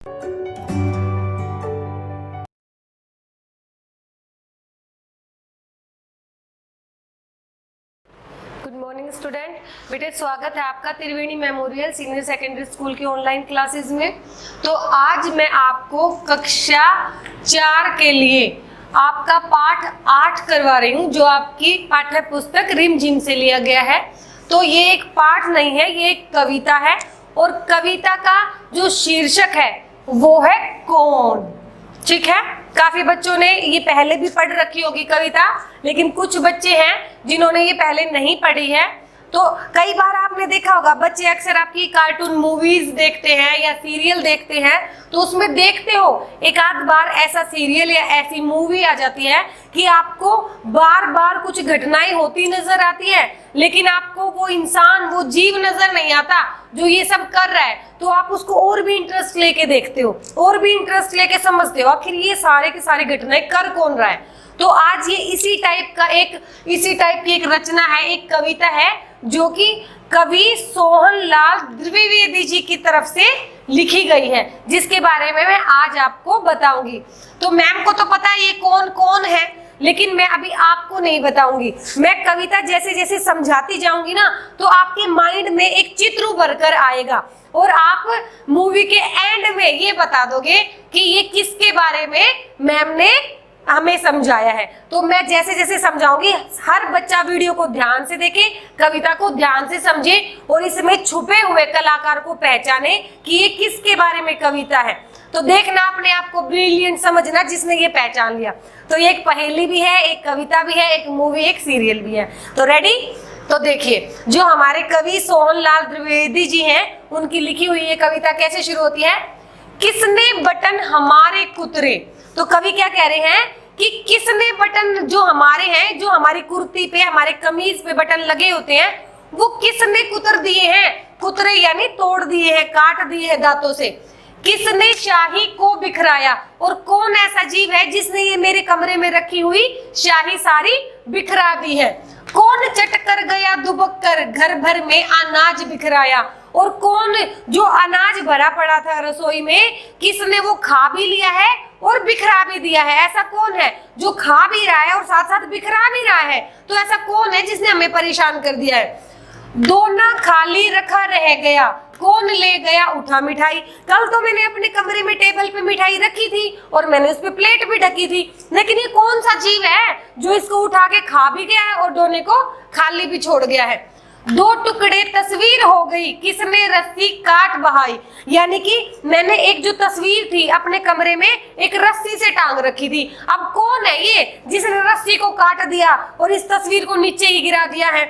Good morning student, बेटे स्वागत है आपका त्रिवेणी मेमोरियल सीनियर सेकेंडरी स्कूल की ऑनलाइन क्लासेस में। तो आज मैं आपको कक्षा 4 के लिए आपका पाठ 8 करवा रही हूँ, जो आपकी पाठ्य पुस्तक रिमझिम से लिया गया है। तो ये एक पाठ नहीं है, ये एक कविता है और कविता का जो शीर्षक है वो है कौन। ठीक है, काफी बच्चों ने ये पहले भी पढ़ रखी होगी कविता, लेकिन कुछ बच्चे हैं जिन्होंने ये पहले नहीं पढ़ी है। तो कई बार आपने देखा होगा, बच्चे अक्सर आपकी कार्टून मूवीज देखते हैं या सीरियल देखते हैं, तो उसमें देखते हो एक आध बार ऐसा सीरियल या ऐसी मूवी आ जाती है कि आपको बार बार कुछ घटनाएं होती नजर आती है, लेकिन आपको वो इंसान, वो जीव नजर नहीं आता जो ये सब कर रहा है। तो आप उसको और भी इंटरेस्ट लेके देखते हो, और भी इंटरेस्ट लेके समझते हो आखिर ये सारे के सारे घटनाएं कर कौन रहा है। तो आज ये इसी टाइप की एक रचना है, एक कविता है, जो कि कवि सोहनलाल द्विवेदी जी की तरफ से लिखी गई है, जिसके बारे में मैं आज आपको बताऊंगी। तो मैम को तो पता है ये कौन कौन है, लेकिन मैं अभी आपको नहीं बताऊंगी। मैं कविता जैसे जैसे समझाती जाऊंगी ना, तो आपके माइंड में एक चित्र उभर कर आएगा और आप मूवी के एंड में ये बता दोगे कि ये किसके बारे में मैम ने हमें समझाया है। तो मैं जैसे जैसे समझाऊंगी, हर बच्चा वीडियो को ध्यान से देखे, कविता को ध्यान से समझे और इसमें छुपे हुए कलाकार को पहचाने कि ये किसके बारे में कविता है। तो देखना, अपने आप को ब्रिलियंट समझना जिसने ये पहचान लिया। तो ये एक पहेली भी है, एक कविता भी है, एक मूवी, एक सीरियल भी है। तो रेडी? तो देखिए, जो हमारे कवि सोहनलाल द्विवेदी जी हैं, उनकी लिखी हुई ये कविता कैसे शुरू होती है? किसने बटन हमारे कुतरे। तो कवि क्या कह रहे हैं कि किसने बटन जो हमारे हैं, जो हमारी कुर्ती पे, हमारे कमीज पे बटन लगे होते हैं, वो किसने कुतर दिए हैं। कुतरे यानी तोड़ दिए हैं, काट दिए हैं दांतों से। किसने शाही को बिखराया, और कौन ऐसा जीव है जिसने ये मेरे कमरे में रखी हुई शाही सारी बिखरा दी है। कौन चट कर गया दुबक कर घर भर में अनाज बिखराया, और कौन जो अनाज भरा पड़ा था रसोई में, किसने वो खा भी लिया है और बिखरा भी दिया है। ऐसा कौन है जो खा भी रहा है और साथ साथ बिखरा भी रहा है? तो ऐसा कौन है जिसने हमें परेशान कर दिया है? दोना खाली रखा रह गया, कौन ले गया उठा मिठाई। कल तो मैंने अपने कमरे में टेबल पे मिठाई रखी थी और मैंने उस पे प्लेट भी ढकी थी, लेकिन ये कौन सा जीव है जो इसको उठा के खा भी गया है और दोने को खाली भी छोड़ गया है। दो टुकड़े तस्वीर हो गई, किसने रस्सी काट बहाई। यानी कि मैंने एक जो तस्वीर थी अपने कमरे में एक रस्सी से टांग रखी थी, अब कौन है ये जिसने रस्सी को काट दिया और इस तस्वीर को नीचे ही गिरा दिया है।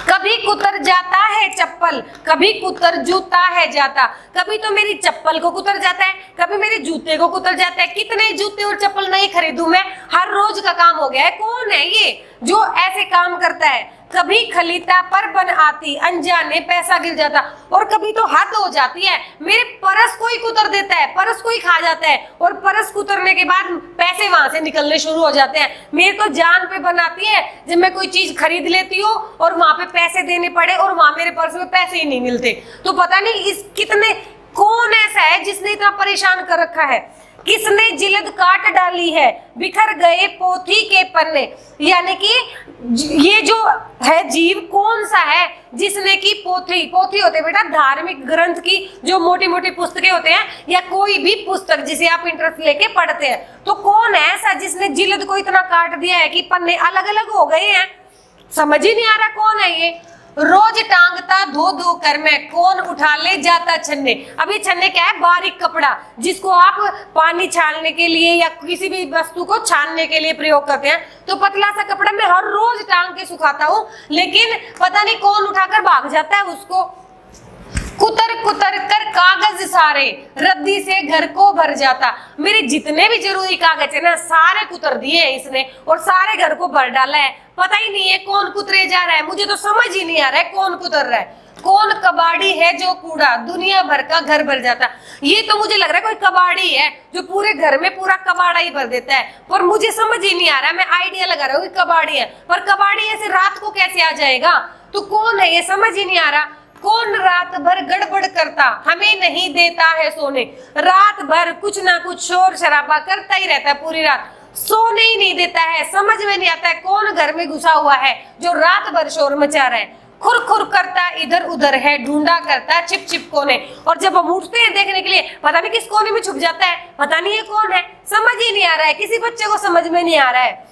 कभी कुतर जाता है चप्पल, कभी कुतर जूता है जाता। कभी तो मेरी चप्पल को कुतर जाता है, कभी मेरे जूते को कुतर जाता है। कितने जूते और चप्पल नहीं खरीदूं मैं, हर रोज का काम हो गया है। कौन है ये जो ऐसे काम करता है। कभी खलीता पर बन आती, अनजाने पैसा गिर जाता। और कभी तो हद हो जाती है, मेरे परस को ही कुतर देता है, परस को ही खा जाता है, और परस कुतरने के बाद पैसे वहां से निकलने शुरू हो जाते हैं। मेरे तो जान पे बनाती है जब मैं कोई चीज खरीद लेती हूँ और वहां पे पैसे देने पड़े और वहां मेरे पर्स में पैसे ही नहीं मिलते। तो पता नहीं इस कितने, कौन ऐसा है जिसने इतना परेशान कर रखा है। किसने जिल्द काट डाली है, बिखर गए पोथी के पन्ने। यानी कि ये जो है जीव कौन सा है जिसने की पोथी होते बेटा धार्मिक ग्रंथ की जो मोटी मोटी पुस्तकें होते हैं, या कोई भी पुस्तक जिसे आप इंटरेस्ट लेके पढ़ते हैं, तो कौन है ऐसा जिसने जिल्द को इतना काट दिया है कि पन्ने अलग अलग हो गए हैं। समझ ही नहीं आ रहा कौन है ये। रोज टांगता धो धो कर मैं, कौन उठा ले जाता छन्ने। अभी छन्ने क्या है? बारीक कपड़ा जिसको आप पानी छानने के लिए या किसी भी वस्तु को छानने के लिए प्रयोग करते हैं। तो पतला सा कपड़ा मैं हर रोज टांग के सुखाता हूँ, लेकिन पता नहीं कौन उठाकर भाग जाता है उसको। कुतर कुतर कर कागज सारे, रद्दी से घर को भर जाता। मेरे जितने भी जरूरी कागज है ना, सारे कुतर दिए हैं इसने और सारे घर को भर डाला है। पता ही नहीं है कौन कुतरे जा रहा है, मुझे तो समझ ही नहीं आ रहा है कौन कुतर रहा है। कौन कबाड़ी है जो कूड़ा दुनिया भर का घर भर जाता। ये तो मुझे लग रहा है कोई कबाड़ी है जो पूरे घर में पूरा कबाड़ा ही भर देता है, पर मुझे समझ ही नहीं आ रहा है। मैं आइडिया लगा रहा हूँ कि कबाड़ी है, पर कबाड़ी ऐसे रात को कैसे आ जाएगा। तो कौन है ये समझ ही नहीं आ रहा। कौन रात भर गड़बड़ करता, हमें नहीं देता है सोने। रात भर कुछ ना कुछ शोर शराबा करता ही रहता है, पूरी रात सोने ही नहीं देता है। समझ में नहीं आता है कौन घर में घुसा हुआ है जो रात भर शोर मचा रहा है। खुर खुर करता इधर उधर है, ढूंढा करता छिप छिप कोने। और जब हम उठते हैं देखने के लिए, पता नहीं किस कोने में छुप जाता है, पता नहीं ये कौन है, समझ ही नहीं आ रहा है, किसी बच्चे को समझ में नहीं आ रहा है।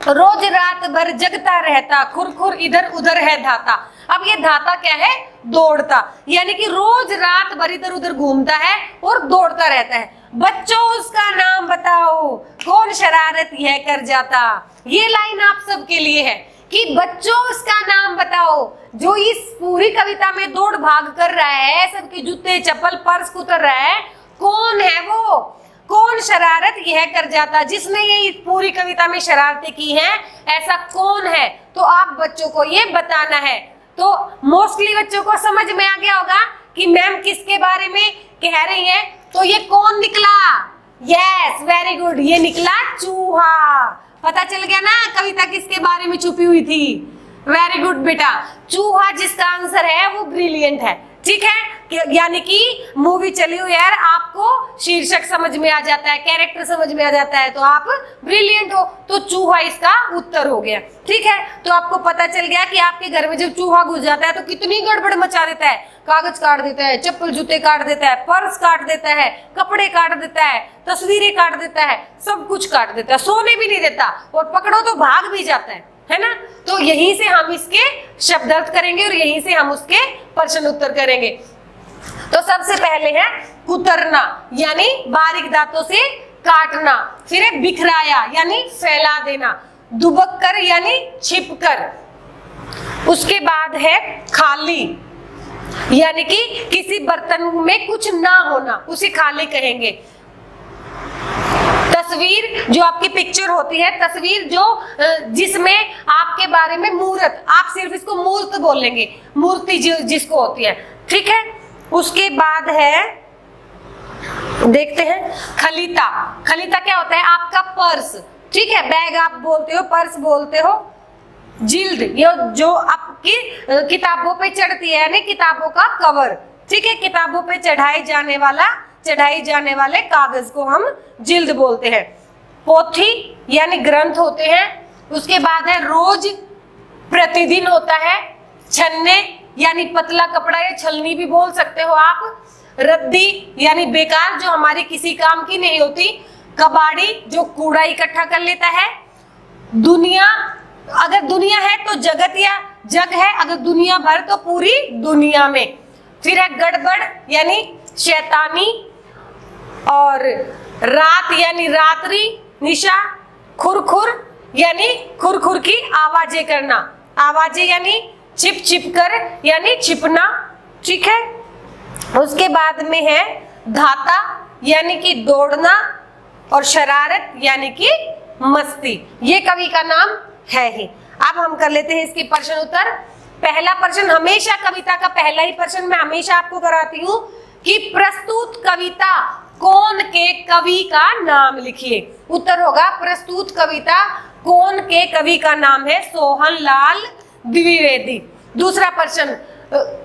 रोज रात भर जगता रहता, खुर खुर इधर उधर है धाता। अब ये धाता क्या है? दौड़ता, यानी कि रोज रात भर इधर उधर घूमता है और दौड़ता रहता है। बच्चों उसका नाम बताओ, कौन शरारत यह कर जाता। ये लाइन आप सबके लिए है कि बच्चों उसका नाम बताओ, जो इस पूरी कविता में दौड़ भाग कर रहा है, सबके जूते चप्पल पर्स कुतर रहा है, कौन है वो? कौन शरारत यह कर जाता, जिसने ये पूरी कविता में शरारतें की हैं, ऐसा कौन है? तो आप बच्चों को ये बताना है। तो मोस्टली बच्चों को समझ में आ गया होगा कि मैम किसके बारे में कह रही है। तो ये कौन निकला? यस, वेरी गुड, ये निकला चूहा। पता चल गया ना कविता किसके बारे में छुपी हुई थी। वेरी गुड बेटा, चूहा जिसका आंसर है वो ब्रिलियंट है। ठीक है, यानी कि मूवी चली हुई है, आपको शीर्षक समझ में आ जाता है, कैरेक्टर समझ में आ जाता है, तो आप ब्रिलियंट हो। तो चूहा इसका उत्तर हो गया। ठीक है, तो आपको पता चल गया कि आपके घर में जब चूहा घुस जाता है तो कितनी गड़बड़ मचा देता है। कागज काट देता है, चप्पल जूते काट देता है, पर्स काट देता है, कपड़े काट देता है, तस्वीरें काट देता है, सब कुछ काट देता है, सोने भी नहीं देता, और पकड़ो तो भाग भी जाता है ना। तो यहीं से हम इसके शब्दार्थ करेंगे और यहीं से हम उसके प्रश्न उत्तर करेंगे। तो सबसे पहले है कुतरना, यानी बारीक दांतों से काटना। फिर है बिखराया, यानी फैला देना। दुबक कर, यानी छिप कर। उसके बाद है खाली, यानी कि किसी बर्तन में कुछ ना होना, उसे खाली कहेंगे। तस्वीर, जो आपकी पिक्चर होती है, तस्वीर जो जिसमें आपके बारे में मूर्त, आप सिर्फ इसको मूर्त बोलेंगे, मूर्ति जिसको होती है। ठीक है, उसके बाद है, देखते हैं, खलीता। खलीता क्या होता है? आपका पर्स। ठीक है, बैग आप बोलते हो, पर्स बोलते हो। जिल्द, ये जो आपकी किताबों पे चढ़ती है, यानी किताबों का कवर। ठीक है, किताबों पे चढ़ाई जाने वाले कागज को हम जिल्द बोलते हैं। पोथी, यानी ग्रंथ होते हैं। उसके बाद है रोज, प्रतिदिन होता है। छन्ने, यानी पतला कपड़ा, या छलनी भी बोल सकते हो आप। रद्दी, यानी बेकार, जो हमारी किसी काम की नहीं होती। कबाड़ी, जो कूड़ा इकट्ठा कर लेता है। दुनिया, अगर दुनिया है तो जगत या जग है, अगर दुनिया भर तो पूरी दुनिया में। फिर है गड़बड़, यानी शैतानी। और रात, यानी रात्रि, निशा। खुरखुर, यानी खुरखुर की आवाजें करना। आवाजें यानी छिप छिप कर, यानी छिपना। ठीक है, उसके बाद में है धाता, यानी कि दौड़ना। और शरारत, यानी कि मस्ती। ये कवि का नाम है ही। अब हम कर लेते हैं इसके प्रश्न उत्तर। पहला प्रश्न, हमेशा कविता का पहला ही प्रश्न मैं हमेशा आपको कराती हूँ कि प्रस्तुत कविता कौन के कवि का नाम लिखिए। उत्तर होगा प्रस्तुत कविता कौन के कवि का नाम है? सोहन लाल द्विवेदी। दूसरा प्रश्न,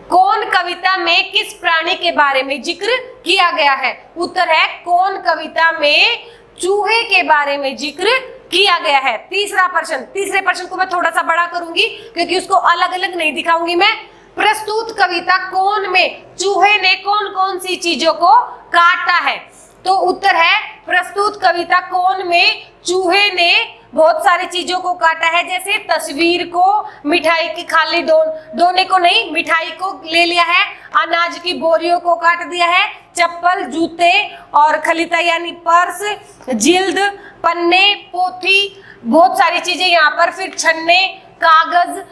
कौन कविता में किस प्राणी के बारे में जिक्र किया गया है? उत्तर है कौन कविता में चूहे के बारे में जिक्र किया गया है। तीसरा प्रश्न, तीसरे प्रश्न को मैं थोड़ा सा बड़ा करूंगी क्योंकि उसको अलग अलग नहीं दिखाऊंगी मैं। प्रस्तुत कविता कौन में चूहे ने कौन कौन सी चीजों को काटा है? तो उत्तर है प्रस्तुत कविता कौन में चूहे ने बहुत सारी चीजों को काटा है, जैसे तस्वीर को, मिठाई की खाली दोने को नहीं, मिठाई को ले लिया है, अनाज की बोरियों को काट दिया है, चप्पल, जूते और खलीता यानी पर्स, जिल्द, पन्ने, पोथी, बहुत सारी चीजें यहाँ पर। फिर छन्ने, कागज।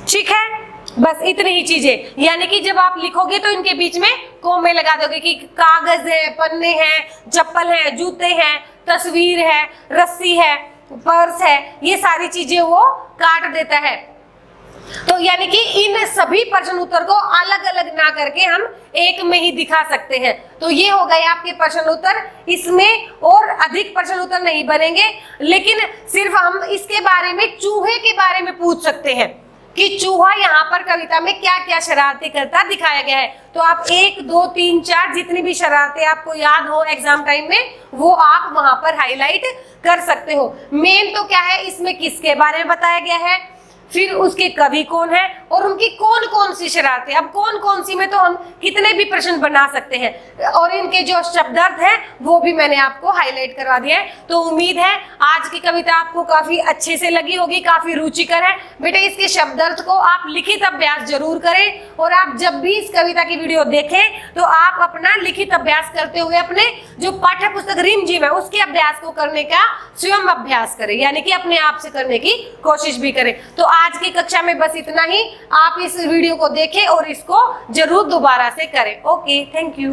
ठीक है, बस इतनी ही चीजें। यानी कि जब आप लिखोगे तो इनके बीच में कोमे लगा दोगे कि कागज है, पन्ने हैं, चप्पल है, जूते हैं, तस्वीर है, रस्सी है, पर्स है, ये सारी चीजें वो काट देता है। तो यानी कि इन सभी प्रश्न उत्तर को अलग अलग ना करके हम एक में ही दिखा सकते हैं। तो ये हो गए आपके प्रश्न उत्तर। इसमें और अधिक प्रश्न उत्तर नहीं बनेंगे, लेकिन सिर्फ हम इसके बारे में, चूहे के बारे में पूछ सकते हैं। कि चूहा यहाँ पर कविता में क्या क्या शरारतें करता दिखाया गया है। तो आप 1, 2, 3, 4 जितनी भी शरारतें आपको याद हो एग्जाम टाइम में वो आप वहां पर हाईलाइट कर सकते हो। मेन तो क्या है, इसमें किसके बारे में बताया गया है, फिर उसके कवि कौन है और उनकी कौन कौन सी शरारतें। अब कौन कौन सी में तो हम कितने भी प्रश्न बना सकते हैं और इनके जो शब्दार्थ है वो भी मैंने आपको हाईलाइट करवा दिया है। तो उम्मीद है आज की कविता आपको काफी अच्छे से लगी होगी, काफी रुचिकर है। बेटा इसके शब्दार्थ को आप लिखित अभ्यास जरूर करें और आप जब भी इस कविता की वीडियो देखें तो आप अपना लिखित अभ्यास करते हुए अपने जो पाठ्य पुस्तक रिमझिम है उसके अभ्यास को करने का स्वयं अभ्यास करें, यानी कि अपने आप से करने की कोशिश भी करें। तो आज की कक्षा में बस इतना ही। आप इस वीडियो को देखें और इसको जरूर दोबारा से करें। Okay, thank you.